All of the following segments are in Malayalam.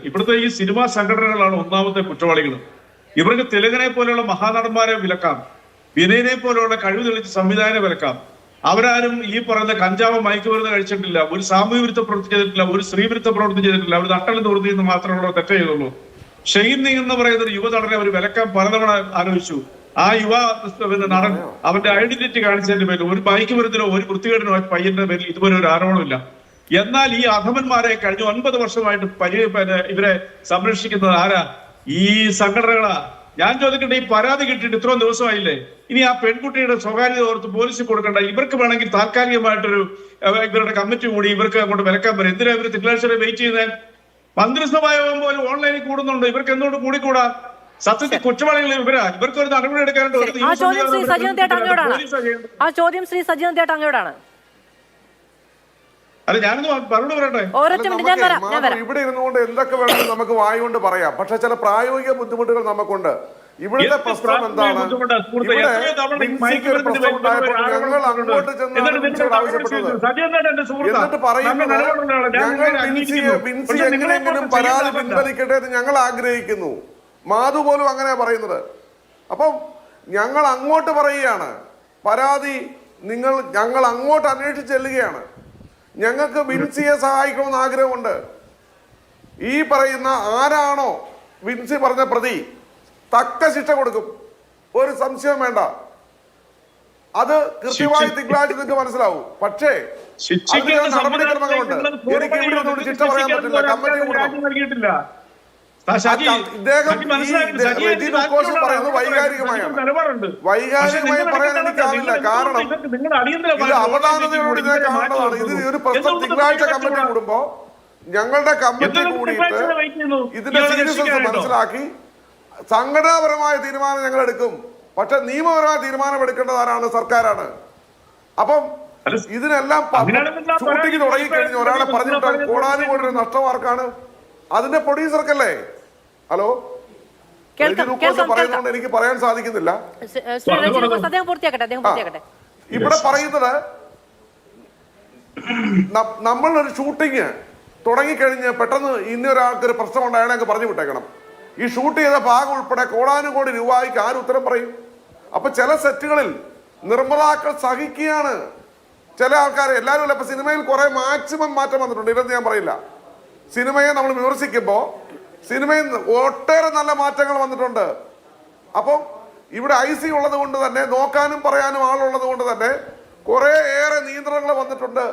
ഇവിടുത്തെ ഈ സിനിമാ സംഘടനകളാണ് ഒന്നാമത്തെ കുറ്റവാളികൾ. ഇവർക്ക് തിലകനെ പോലെയുള്ള മഹാനടന്മാരെ വിലക്കാം, വിനയനെ പോലെയുള്ള കഴിവ് തെളിച്ച സംവിധായകനെ വിലക്കാം. അവരാരും ഈ പറയുന്ന കഞ്ചാവ് മയക്കുമരുന്ന് കഴിച്ചിട്ടില്ല, ഒരു സാമൂഹ്യ വിരുദ്ധ പ്രവൃത്തി ചെയ്തിട്ടില്ല, ഒരു സ്ത്രീ വിരുദ്ധ പ്രവൃത്തി ചെയ്തിട്ടില്ല, അവർ നട്ടൽ നിവൃത്തി എന്ന് മാത്രമുള്ള തെറ്റേ ചെയ്തുള്ളൂ. ഷെയ്ൻ നിങ് എന്ന് പറയുന്ന ഒരു യുവനടനെ അവർ വിലക്കാൻ പലതവണ ആലോചിച്ചു. ആ യുവ നടൻ അവന്റെ ഐഡന്റിറ്റി കാണിച്ചതിന്റെ പേരിൽ ഒരു മയക്കുമരുന്നിനോ ഒരു വൃത്തികേടിനോ പയ്യന്റെ പേരിൽ ഇതുപോലെ ഒരു ആരോപണമില്ല. എന്നാൽ ഈ അധമന്മാരെ കഴിഞ്ഞ 9 വർഷമായിട്ട് ഇവരെ സംരക്ഷിക്കുന്നത് ആരാ? ഈ സംഘടനകളാ. ഞാൻ ചോദിക്കട്ടെ, ഈ പരാതി കിട്ടിയിട്ട് ഇത്രയും ദിവസമായില്ലേ? ഇനി ആ പെൺകുട്ടിയുടെ സ്വകാര്യത ഓർത്ത് പോലീസിൽ കൊടുക്കണ്ട? ഇവർക്ക് വേണമെങ്കിൽ താൽക്കാലികമായിട്ടൊരു ഇവരുടെ കമ്മിറ്റി കൂടി ഇവർക്ക് അങ്ങോട്ട് വിലക്കാൻ പറയും. എന്തിനാ ഇവർ തിങ്കളാഴ്ച വരെ വെയിറ്റ് ചെയ്യുന്നത്? മന്ത്രിസഭ യോഗം പോലും ഓൺലൈനിൽ കൂടുന്നുണ്ട്, ഇവർക്ക് എന്തുകൊണ്ട് കൂടിക്കൂടാ? സത്യത്തിൽ കുറ്റവാളികൾ ഇവരാ. ഇവർക്ക് ഒരു നടപടി എടുക്കാനുണ്ട്. ആ ചോദ്യം ശ്രീ സജീവൻ തേട്ട അങ്ങയോടാണ്. അല്ല, ഞാനൊന്ന് മറുപടി പറയട്ടെ. ഇവിടെ ഇരുന്നുകൊണ്ട് എന്തൊക്കെ വേണമെങ്കിലും നമുക്ക് വായ കൊണ്ട് പറയാം, പക്ഷെ ചില പ്രായോഗിക ബുദ്ധിമുട്ടുകൾ നമുക്കുണ്ട്. ഇവിടുത്തെ പ്രശ്നം എന്താണ്? ഞങ്ങൾ അങ്ങോട്ട് ചെന്ന് ആവശ്യപ്പെട്ടത് എന്നിട്ട് പറയുന്നത് ഞങ്ങൾ വിൻസി എങ്ങനെയെങ്കിലും പരാതി പിൻവലിക്കട്ടെ എന്ന് ഞങ്ങൾ ആഗ്രഹിക്കുന്നു. മാധു പോലും അങ്ങനെ പറയുന്നത്. അപ്പം ഞങ്ങൾ അങ്ങോട്ട് പറയുകയാണ്, പരാതി ഞങ്ങൾ അങ്ങോട്ട് അന്വേഷിച്ച് ചെല്ലുകയാണ്. ഞങ്ങൾക്ക് വിൻസിയെ സഹായിക്കണമെന്ന് ആഗ്രഹമുണ്ട്. ഈ പറയുന്ന ആരാണോ വിൻസി പറഞ്ഞ പ്രതി തക്ക ശിക്ഷ കൊടുക്കും, ഒരു സംശയം വേണ്ട. അത് കൃത്യമായി തിങ്കളാഴ്ച നിങ്ങൾക്ക് മനസ്സിലാവും. പക്ഷേ നടപടിക്രമങ്ങളുണ്ട്. എനിക്ക് ഇവിടെ ഒന്നും ശിക്ഷ പറയാൻ പറ്റില്ല. കമ്മിറ്റി കൂടണം. പറയുന്നത് വൈകാരികമായി പറയാൻ എനിക്കാവില്ല. കാരണം ഇത് അവധാനതയോട് ഞാൻ കാണേണ്ടതാണ്. ഇത് ഒരു പ്രശ്നം തിങ്കളാഴ്ച കമ്മിറ്റി കൂടുമ്പോ ഞങ്ങളുടെ കമ്മിറ്റി കൂടിയിട്ട് ഇതിന്റെ സീരിയസ്നെസ് മനസ്സിലാക്കി സംഘടനാപരമായ തീരുമാനം ഞങ്ങൾ എടുക്കും. പക്ഷെ നിയമപരമായ തീരുമാനം എടുക്കേണ്ടത് ആരാണ്? സർക്കാരാണ്. അപ്പം ഇതിനെല്ലാം ഷൂട്ടിങ് തുടങ്ങിക്കഴിഞ്ഞ് ഒരാളെ പറഞ്ഞിട്ടാൽ കോടാനുകോടി നഷ്ടമാർക്കാണ്? അതിന്റെ പ്രൊഡ്യൂസർക്കല്ലേ? ഹലോ, പറയുന്നതുകൊണ്ട് എനിക്ക് പറയാൻ സാധിക്കുന്നില്ല. ഇവിടെ പറയുന്നത് നമ്മളൊരു ഷൂട്ടിങ് തുടങ്ങിക്കഴിഞ്ഞ് പെട്ടെന്ന് ഇന്നൊരാൾക്കൊരു പ്രശ്നം ഉണ്ടായാൽ പറഞ്ഞു വിട്ടേക്കണം. ഈ ഷൂട്ട് ചെയ്ത ഭാഗം ഉൾപ്പെടെ കോടാനുകോടി രൂപയ്ക്ക് ആര് ഉത്തരം പറയും? അപ്പൊ ചില സെറ്റുകളിൽ നിർമ്മാതാക്കൾ സഹിക്കുകയാണ്. ചില ആൾക്കാർ എല്ലാവരും അല്ല. ഇപ്പൊ സിനിമയിൽ കുറെ മാക്സിമം മാറ്റം വന്നിട്ടുണ്ട്, ഇല്ലെന്ന് ഞാൻ പറയില്ല. സിനിമയെ നമ്മൾ വിമർശിക്കുമ്പോൾ സിനിമയിൽ ഒട്ടേറെ നല്ല മാറ്റങ്ങൾ വന്നിട്ടുണ്ട്. അപ്പം ഇവിടെ IC ഉള്ളത് കൊണ്ട് തന്നെ, നോക്കാനും പറയാനും ആളുള്ളത് കൊണ്ട് തന്നെ കുറെ ഏറെ നിയന്ത്രണങ്ങൾ വന്നിട്ടുണ്ട്,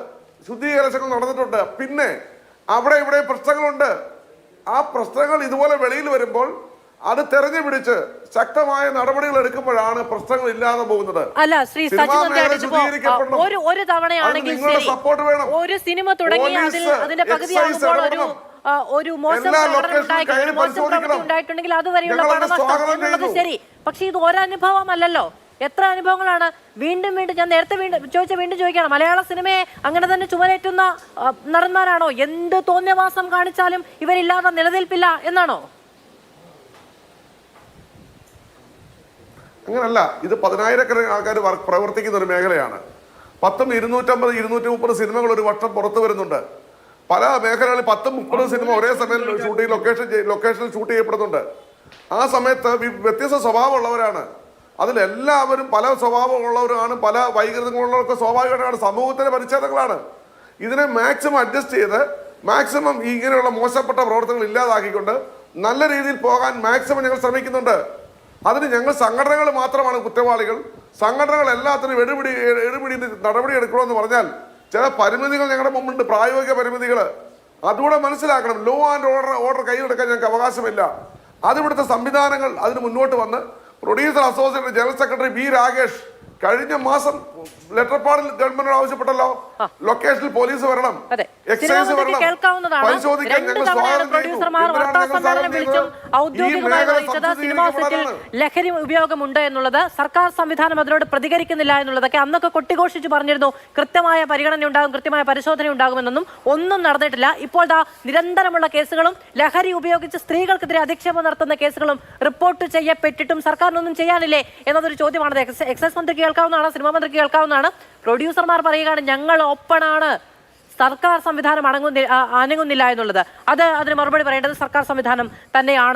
ശുദ്ധീകരണങ്ങൾ നടന്നിട്ടുണ്ട്. പിന്നെ അവിടെ ഇവിടെ പ്രശ്നങ്ങളുണ്ട്. ആ പ്രശ്നങ്ങൾ ഇതുപോലെ വെളിയിൽ വരുമ്പോൾ അത് തെരഞ്ഞു പിടിച്ച് ശക്തമായ നടപടികൾ എടുക്കുമ്പോഴാണ് പ്രശ്നങ്ങൾ ഇല്ലാതെ പോകുന്നത്. അല്ല ശ്രീ ഒരു തവണയാണെങ്കിൽ സപ്പോർട്ട് വേണം. ഒരു സിനിമ തുടങ്ങി അതിന്റെ പകുതിയാകുമ്പോൾ ഒരു മോശം ഉണ്ടായിട്ടുണ്ടെങ്കിൽ അതുവരെയുള്ള പണനഷ്ടം എന്നുള്ളത് ശരി. പക്ഷെ ഇത് ഒരനുഭവമല്ലല്ലോ, എത്ര അനുഭവങ്ങളാണ്. വീണ്ടും ഞാൻ നേരത്തെ വീണ്ടും ചോദിക്കണം, മലയാള സിനിമയെ അങ്ങനെ തന്നെ ചുമലേറ്റുന്ന നടന്മാരാണോ? എന്ത് തോന്നിയവാസം കാണിച്ചാലും ഇവരില്ലാതെ നിലനിൽപ്പില്ല എന്നാണോ? അങ്ങനല്ല. ഇത് 10,000 ആൾക്കാർ പ്രവർത്തിക്കുന്ന ഒരു മേഖലയാണ്. 250, 230 സിനിമകൾ ഒരു വർഷം പുറത്തു വരുന്നുണ്ട്. പല മേഖലകളിൽ 10-30 സിനിമ ഒരേ സമയം ലൊക്കേഷനിൽ ഷൂട്ട് ചെയ്യപ്പെടുന്നുണ്ട്. ആ സമയത്ത് വ്യത്യസ്ത സ്വഭാവമുള്ളവരാണ്. അതിലെല്ലാവരും പല സ്വഭാവമുള്ളവരാണ്, പല വൈകൃതങ്ങളുള്ളവർക്ക് സ്വാഭാവികമായിട്ടാണ്. സമൂഹത്തിലെ പരിച്ഛേദങ്ങളാണ്. ഇതിനെ മാക്സിമം അഡ്ജസ്റ്റ് ചെയ്ത് മാക്സിമം ഇങ്ങനെയുള്ള മോശപ്പെട്ട പ്രവർത്തനങ്ങൾ ഇല്ലാതാക്കിക്കൊണ്ട് നല്ല രീതിയിൽ പോകാൻ മാക്സിമം ഞങ്ങൾ ശ്രമിക്കുന്നുണ്ട്. അതിന് ഞങ്ങൾ സംഘടനകൾ മാത്രമാണ് കുറ്റവാളികൾ. സംഘടനകൾ എല്ലാത്തിനും എടുപിടി നടപടി എടുക്കണമെന്ന് പറഞ്ഞാൽ ചില പരിമിതികൾ ഞങ്ങളുടെ മുമ്പുണ്ട്, പ്രായോഗിക പരിമിതികൾ. അതുകൂടെ മനസ്സിലാക്കണം. ലോ ആൻഡ് ഓർഡർ കൈയെടുക്കാൻ ഞങ്ങൾക്ക് അവകാശമില്ല. അതിവിടുത്തെ സംവിധാനങ്ങൾ അതിന് മുന്നോട്ട് വന്ന് producer association general secretary B. Rakesh കഴിഞ്ഞ മാസം ലെറ്റർ പാഡിൽ ഗവൺമെന്റിനോട് ആവശ്യപ്പെട്ടല്ലോ, ലൊക്കേഷനിൽ പോലീസ് വരണം, എക്സൈസ് വരണം, പരിശോധിക്കാൻ ഞങ്ങൾ സ്വാഗതം ചെയ്യുന്നു. ലഹരി ഉപയോഗമുണ്ട് എന്നുള്ളത് സർക്കാർ സംവിധാനം അതിനോട് പ്രതികരിക്കുന്നില്ല എന്നുള്ളതൊക്കെ അന്നൊക്കെ കൊട്ടിഘോഷിച്ച് പറഞ്ഞിരുന്നു. കൃത്യമായ പരിഗണന ഉണ്ടാകും, കൃത്യമായ പരിശോധന ഉണ്ടാകുമെന്നൊന്നും ഒന്നും നടന്നിട്ടില്ല. ഇപ്പോൾ നിരന്തരമുള്ള കേസുകളും ലഹരി ഉപയോഗിച്ച് സ്ത്രീകൾക്കെതിരെ അധിക്ഷേപം നടത്തുന്ന കേസുകളും റിപ്പോർട്ട് ചെയ്യപ്പെട്ടിട്ടും സർക്കാരിനൊന്നും ചെയ്യാനില്ലേ എന്നതൊരു ചോദ്യമാണ്. എക്സൈസ് മന്ത്രി കേൾക്കാവുന്നതാണ്, സിനിമാ മന്ത്രിക്ക് കേൾക്കാവുന്നതാണ്. പ്രൊഡ്യൂസർമാർ പറയുകയാണ്, ഞങ്ങൾ ഓപ്പണാണ്, സർക്കാർ സംവിധാനം അനങ്ങുന്നില്ല എന്നുള്ളത്. അതിന് മറുപടി പറയേണ്ടത് സർക്കാർ സംവിധാനം തന്നെയാണ്